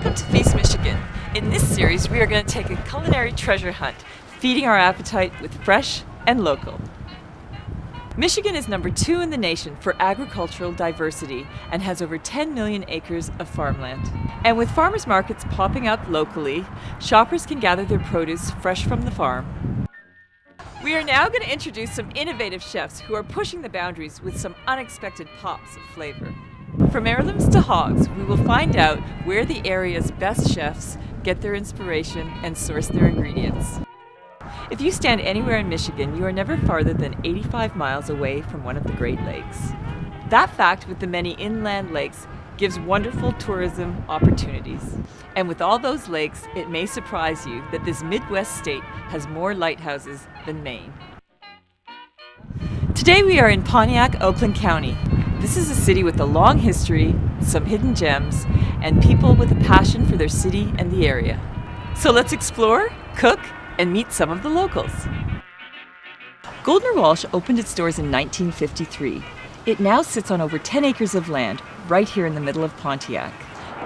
Welcome to Feast Michigan. In this series, we are going to take a culinary treasure hunt, feeding our appetite with fresh and local. Michigan is number 2 in the nation for agricultural diversity and has over 10 million acres of farmland. And with farmers markets popping up locally, shoppers can gather their produce fresh from the farm. We are now going to introduce some innovative chefs who are pushing the boundaries with some unexpected pops of flavor. From heirlooms to hogs, we will find out where the area's best chefs get their inspiration and source their ingredients. If you stand anywhere in Michigan, you are never farther than 85 miles away from one of the Great Lakes. That fact, with the many inland lakes, gives wonderful tourism opportunities. And with all those lakes, it may surprise you that this Midwest state has more lighthouses than Maine. Today we are in Pontiac, Oakland County. This is a city with a long history, some hidden gems, and people with a passion for their city and the area. So let's explore, cook, and meet some of the locals. Goldner Walsh opened its doors in 1953. It now sits on over 10 acres of land right here in the middle of Pontiac.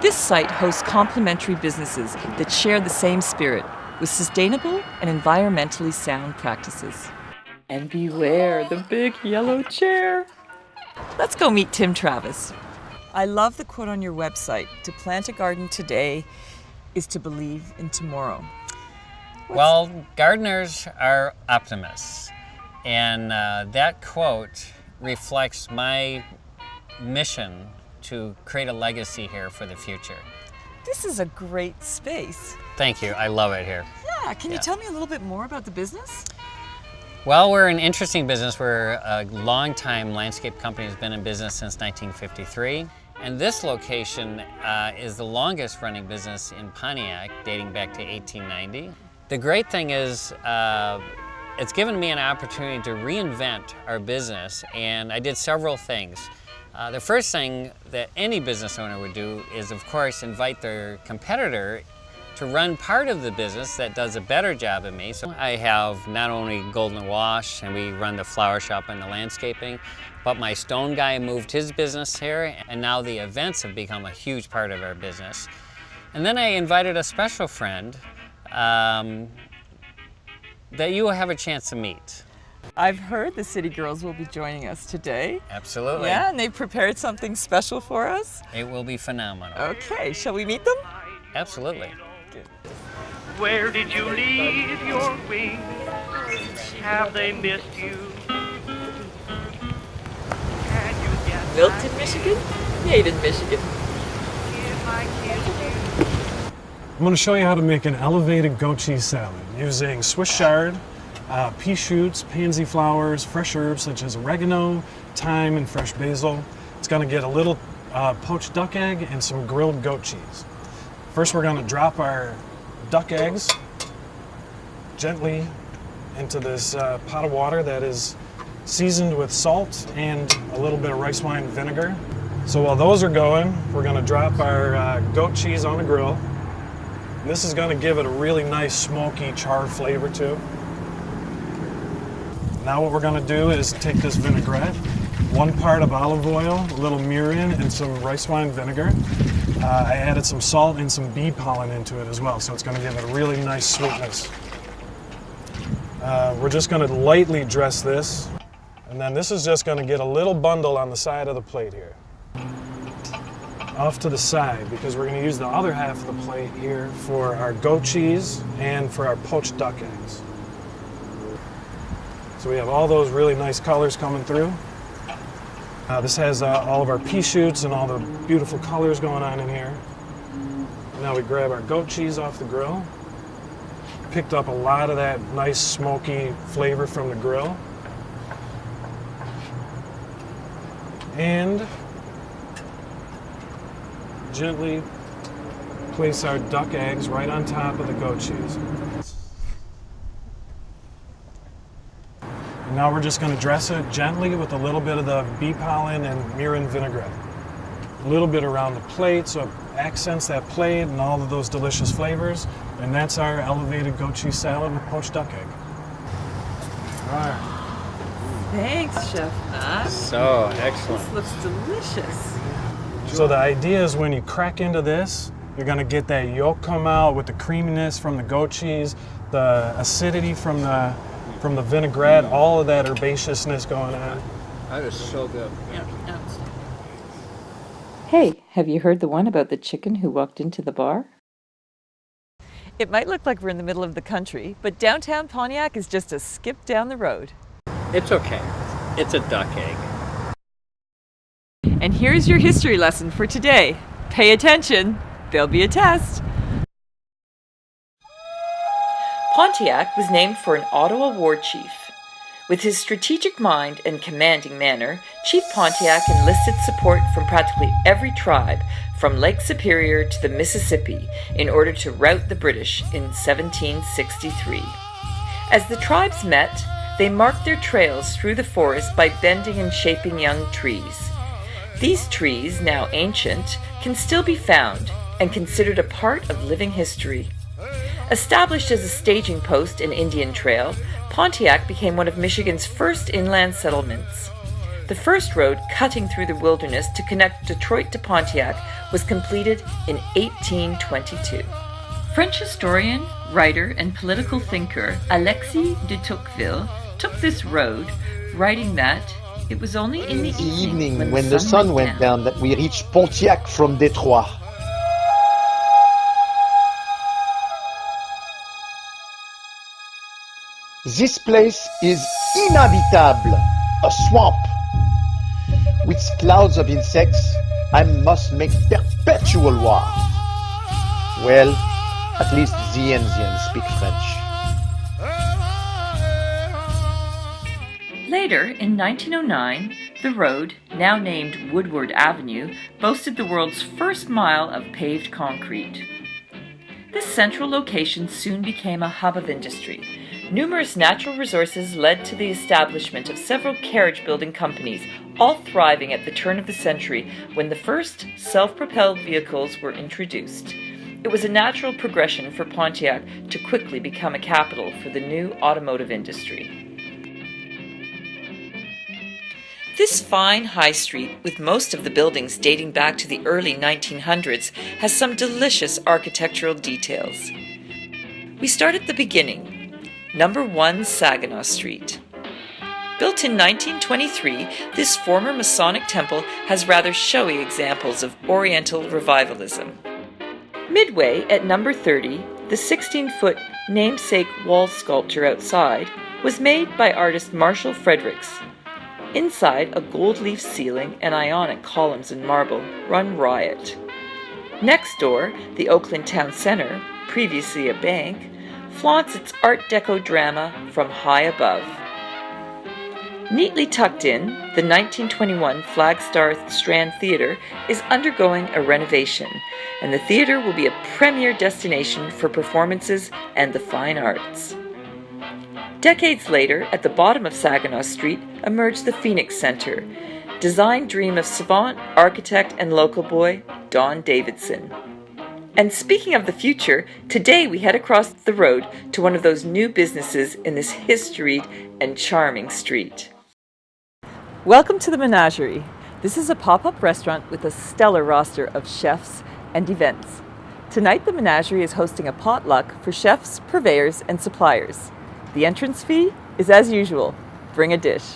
This site hosts complementary businesses that share the same spirit with sustainable and environmentally sound practices. And beware the big yellow chair. Let's go meet Tim Travis. I love the quote on your website, "To plant a garden today is to believe in tomorrow." Well, gardeners are optimists, and that quote reflects my mission to create a legacy here for the future. This is a great space. Thank you. I love it here. Yeah, can you tell me a little bit more about the business? Well, we're an interesting business. We're a long-time landscape company that's been in business since 1953. And this location is the longest running business in Pontiac, dating back to 1890. The great thing is it's given me an opportunity to reinvent our business, and I did several things. The first thing that any business owner would do is, of course, invite their competitor to run part of the business that does a better job than me. So I have not only Goldner Walsh, and we run the flower shop and the landscaping, but my stone guy moved his business here, and now the events have become a huge part of our business. And then I invited a special friend that you will have a chance to meet. I've heard the City Girls will be joining us today. Absolutely. Yeah, and they've prepared something special for us. It will be phenomenal. Okay, shall we meet them? Absolutely. Good. Where did you leave your wings? Have they missed you? Can you get Built back in Michigan, made in Michigan. if I kissed you? I'm going to show you how to make an elevated goat cheese salad using Swiss chard, pea shoots, pansy flowers, fresh herbs such as oregano, thyme, and fresh basil. It's going to get a little poached duck egg and some grilled goat cheese. First, we're going to drop our duck eggs gently into this pot of water that is seasoned with salt and a little bit of rice wine vinegar. So while those are going, we're going to drop our goat cheese on the grill. And this is going to give it a really nice smoky char flavor too. Now what we're going to do is take this vinaigrette, 1 part of olive oil, a little mirin, and some rice wine vinegar. I added some salt and some bee pollen into it as well, so it's going to give it a really nice sweetness. We're just going to lightly dress this, and then this is just going to get a little bundle on the side of the plate here. Off to the side, because we're going to use the other half of the plate here for our goat cheese and for our poached duck eggs. So we have all those really nice colors coming through. This has all of our pea shoots and all the beautiful colors going on in here. Now we grab our goat cheese off the grill. Picked up a lot of that nice smoky flavor from the grill. And gently place our duck eggs right on top of the goat cheese. And now we're just going to dress it gently with a little bit of the bee pollen and mirin vinaigrette. A little bit around the plate so it accents that plate and all of those delicious flavors. And that's our elevated goat cheese salad with poached duck egg. All right. Thanks, Chef Matt. So excellent. This looks delicious. So the idea is when you crack into this, You're gonna get that yolk come out with the creaminess from the goat cheese, the acidity from the vinaigrette, all of that herbaceousness going on. That is so good. Hey, have you heard the one about the chicken who walked into the bar? It might look like we're in the middle of the country, but downtown Pontiac is just a skip down the road. It's okay. It's a duck egg. And here's your history lesson for today. Pay attention, there'll be a test. Pontiac was named for an Ottawa war chief. With his strategic mind and commanding manner, Chief Pontiac enlisted support from practically every tribe from Lake Superior to the Mississippi in order to rout the British in 1763. As the tribes met, they marked their trails through the forest by bending and shaping young trees. These trees, now ancient, can still be found and considered a part of living history. Established as a staging post and Indian trail, Pontiac became one of Michigan's first inland settlements. The first road cutting through the wilderness to connect Detroit to Pontiac was completed in 1822. French historian, writer, and political thinker Alexis de Tocqueville took this road, writing that it was only in the evening when the sun went down that we reached Pontiac from Detroit. This place is inhabitable, a swamp. With clouds of insects, I must make perpetual war. Well, at least the Indians speak French. Later, in 1909, the road, now named Woodward Avenue, boasted the world's first mile of paved concrete. This central location soon became a hub of industry. Numerous natural resources led to the establishment of several carriage-building companies, all thriving at the turn of the century when the first self-propelled vehicles were introduced. It was a natural progression for Pontiac to quickly become a capital for the new automotive industry. This fine high street, with most of the buildings dating back to the early 1900s, has some delicious architectural details. We start at the beginning. Number 1 Saginaw Street. Built in 1923, this former Masonic temple has rather showy examples of Oriental revivalism. Midway at number 30, the 16-foot namesake wall sculpture outside was made by artist Marshall Fredericks. Inside, a gold leaf ceiling and Ionic columns in marble run riot. Next door, the Oakland Town Center, previously a bank, flaunts its Art Deco drama from high above. Neatly tucked in, the 1921 Flagstar Strand Theatre is undergoing a renovation, and the theatre will be a premier destination for performances and the fine arts. Decades later, at the bottom of Saginaw Street, emerged the Phoenix Center, design dream of savant, architect, and local boy, Don Davidson. And speaking of the future, today we head across the road to one of those new businesses in this historied and charming street. Welcome to the Menagerie. This is a pop-up restaurant with a stellar roster of chefs and events. Tonight the Menagerie is hosting a potluck for chefs, purveyors, and suppliers. The entrance fee is as usual, bring a dish.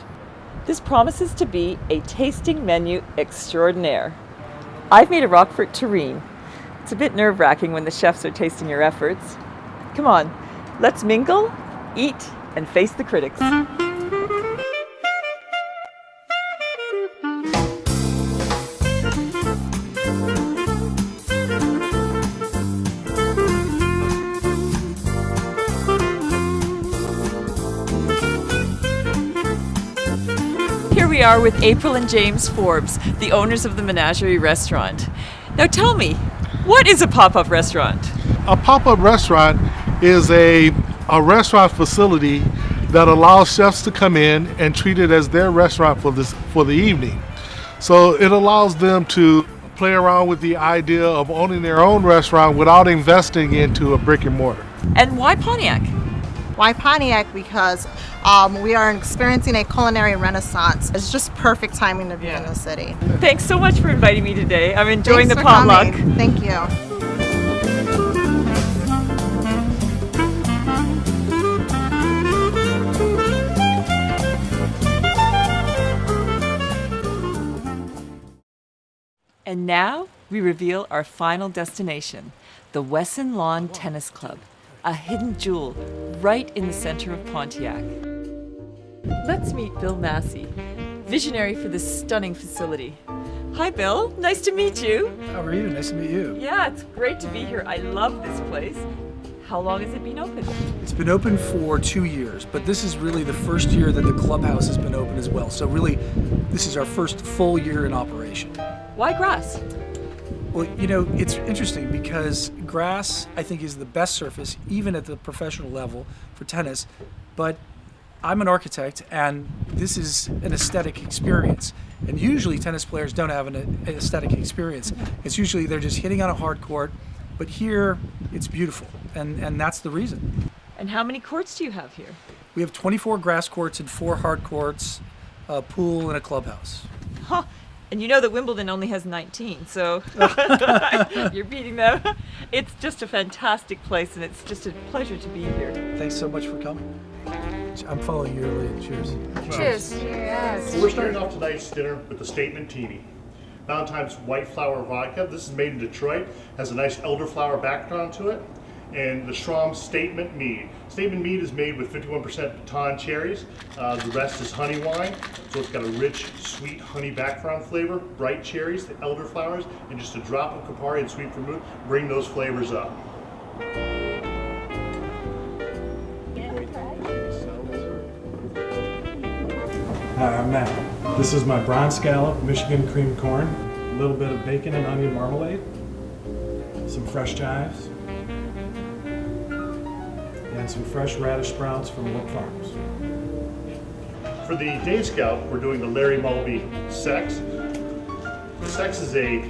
This promises to be a tasting menu extraordinaire. I've made a Roquefort terrine. It's a bit nerve-wracking when the chefs are tasting your efforts. Come on, let's mingle, eat, and face the critics. Here we are with April and James Forbes, the owners of the Menagerie restaurant. Now tell me, what is a pop-up restaurant? A pop-up restaurant is a restaurant facility that allows chefs to come in and treat it as their restaurant for the evening. So it allows them to play around with the idea of owning their own restaurant without investing into a brick and mortar. And why Pontiac? Why Pontiac? Because we are experiencing a culinary renaissance. It's just perfect timing to be in the city. Thanks so much for inviting me today. I'm enjoying Thanks the for potluck. coming. Thank you. And now we reveal our final destination, the Wesson Lawn Tennis Club, a hidden jewel right in the center of Pontiac. Let's meet Bill Massey, visionary for this stunning facility. Hi, Bill. Nice to meet you. How are you? Nice to meet you. Yeah, it's great to be here. I love this place. How long has it been open? It's been open for 2 years, but this is really the first year that the clubhouse has been open as well. So really, this is our first full year in operation. Why grass? Well, you know, it's interesting because grass, I think, is the best surface, even at the professional level for tennis. But I'm an architect, and this is an aesthetic experience. And usually tennis players don't have an aesthetic experience. It's usually they're just hitting on a hard court, but here it's beautiful, and that's the reason. And how many courts do you have here? We have 24 grass courts and 4 hard courts, a pool, and a clubhouse. Huh. And you know that Wimbledon only has 19, so you're beating them. It's just a fantastic place, and it's just a pleasure to be here. Thanks so much for coming. I'm following your lead. Cheers. Cheers. We're starting off tonight's dinner with the Statement Teeny. Valentine's White Flower Vodka. This is made in Detroit. Has a nice elderflower background to it. And the Schramm Statement Mead. Statement Mead is made with 51% Baton cherries. The rest is honey wine. So it's got a rich, sweet honey background flavor, bright cherries, the elderflowers, and just a drop of Campari and sweet vermouth. Bring those flavors up. Hi, I'm Matt. This is my bronze scallop, Michigan cream corn, a little bit of bacon and onion marmalade, some fresh chives, and some fresh radish sprouts from Wood Farms. For the Day Scout, we're doing the Larry Mulvey Sex. The Sex is a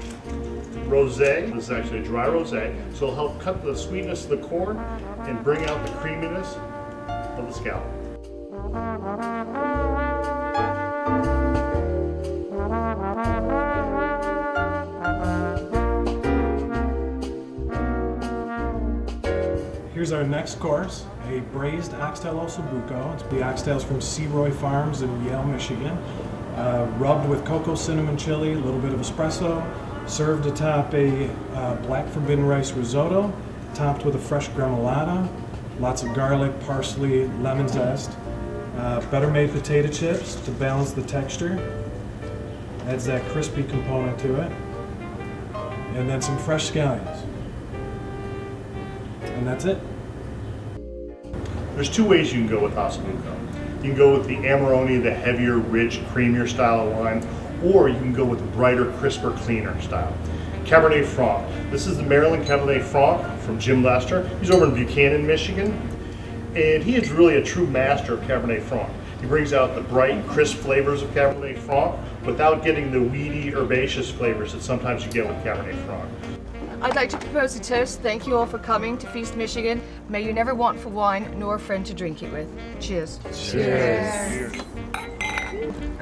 rosé. This is actually a dry rosé, so it'll help cut the sweetness of the corn and bring out the creaminess of the scallop. Here's our next course, a braised oxtail ossobuco. It's the oxtails from Searoy Farms in Yale, Michigan. Rubbed with cocoa cinnamon chili, a little bit of espresso. Served atop a black forbidden rice risotto, topped with a fresh gremolata. Lots of garlic, parsley, lemon zest. Better made potato chips to balance the texture. Adds that crispy component to it. And then some fresh scallions. And that's it. There's 2 ways you can go with ossobuco. You can go with the Amarone, the heavier, rich, creamier style of wine, or you can go with the brighter, crisper, cleaner style. Cabernet Franc. This is the Maryland Cabernet Franc from Jim Lester. He's over in Buchanan, Michigan, and he is really a true master of Cabernet Franc. He brings out the bright, crisp flavors of Cabernet Franc without getting the weedy, herbaceous flavors that sometimes you get with Cabernet Franc. I'd like to propose a toast. Thank you all for coming to Feast Michigan. May you never want for wine nor a friend to drink it with. Cheers. Cheers.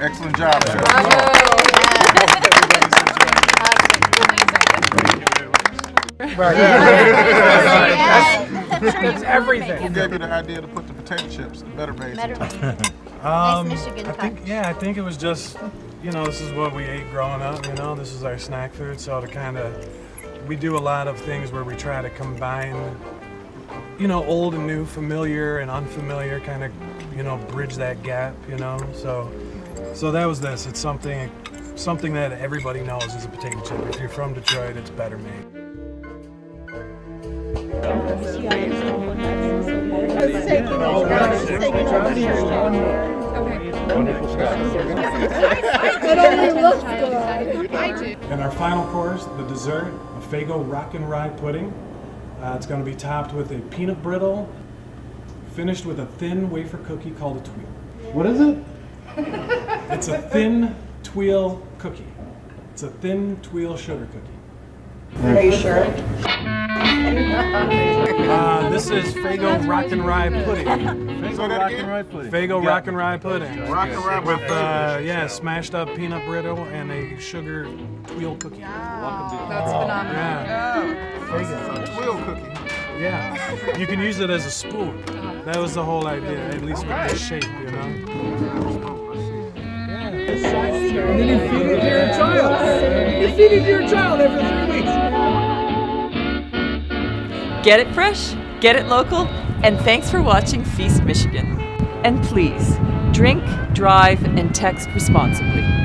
Excellent job, sir. That's everything. Who gave you the idea to put the potato chips, the better base? I think it was just, this is what we ate growing up, this is our snack food, so to kind of, we do a lot of things where we try to combine, old and new, familiar and unfamiliar, kind of, bridge that gap, so that was this. It's something that everybody knows is a potato chip. If you're from Detroit, it's better made. And our final course, the dessert, a Faygo Rock and Rye pudding. It's going to be topped with a peanut brittle, finished with a thin wafer cookie called a tweel. What is it? It's a thin tweel cookie. It's a thin tweel sugar cookie. Are you sure? This is Faygo Rock and Rye pudding. Faygo Rock and Rye pudding. Faygo Rock and Rye pudding. Rock and Rye with smashed up peanut brittle and a sugar tweel cookie. That's phenomenal. Yeah. Tweel cookie. Yeah. You can use it as a spoon. That was the whole idea, at least with the shape, And then you feed it to your child. You feed it to your child every 3 weeks. Get it fresh, get it local, and thanks for watching Feast Michigan. And please, drink, drive, and text responsibly.